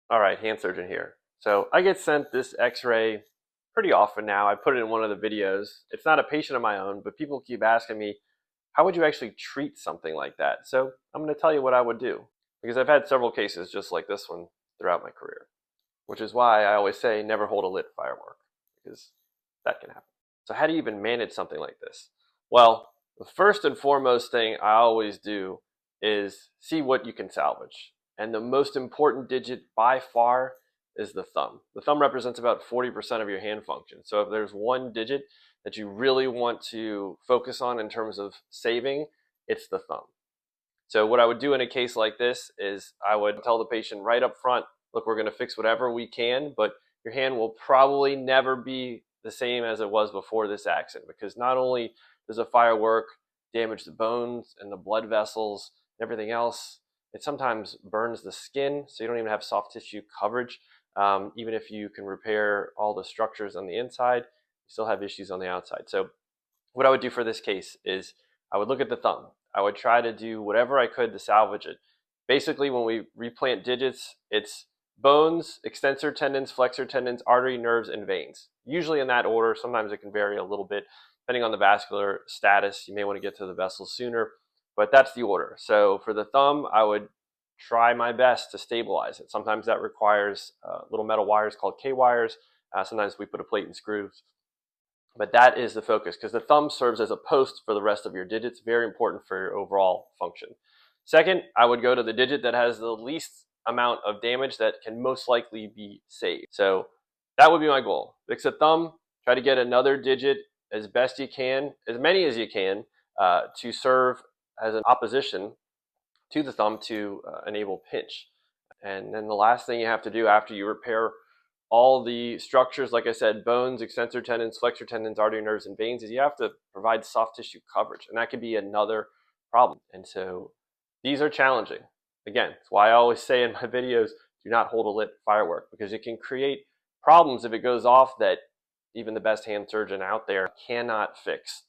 All right, hand surgeon here. So I get sent this x-ray pretty often now. I put it in one of the videos. It's not a patient of my own, but people keep asking me, how would you actually treat something like that? So I'm going to tell you what I would do, because I've had several cases just like this one throughout my career, which is why I always say never hold a lit firework, because that can happen. So how do you even manage something like this? Well, the first and foremost thing I always do is see what you can salvage. And the most important digit by far is the thumb. The thumb represents about 40% of your hand function. So if there's one digit that you really want to focus on in terms of saving, it's the thumb. So what I would do in a case like this is I would tell the patient right up front, look, we're going to fix whatever we can, but your hand will probably never be the same as it was before this accident, because not only does a firework damage the bones and the blood vessels and everything else, it sometimes burns the skin, so you don't even have soft tissue coverage. Even if you can repair all the structures on the inside, you still have issues on the outside. So what I would do for this case is I would look at the thumb. I would try to do whatever I could to salvage it. Basically, when we replant digits, it's bones, extensor tendons, flexor tendons, artery, nerves, and veins. Usually in that order. Sometimes it can vary a little bit depending on the vascular status. You may want to get to the vessels sooner, but that's the order. So for the thumb, I would try my best to stabilize it. Sometimes that requires little metal wires called K-wires. Sometimes we put a plate and screws. But that is the focus, because the thumb serves as a post for the rest of your digits. Very important for your overall function. Second, I would go to the digit that has the least amount of damage that can most likely be saved. So that would be my goal. Fix the thumb, try to get another digit as best you can, as many as you can, to serve as an opposition to the thumb to enable pinch. And then the last thing you have to do after you repair all the structures, like I said, bones, extensor tendons, flexor tendons, artery, nerves, and veins, is you have to provide soft tissue coverage. And that could be another problem. And so these are challenging. Again, that's why I always say in my videos, do not hold a lit firework, because it can create problems if it goes off that even the best hand surgeon out there cannot fix.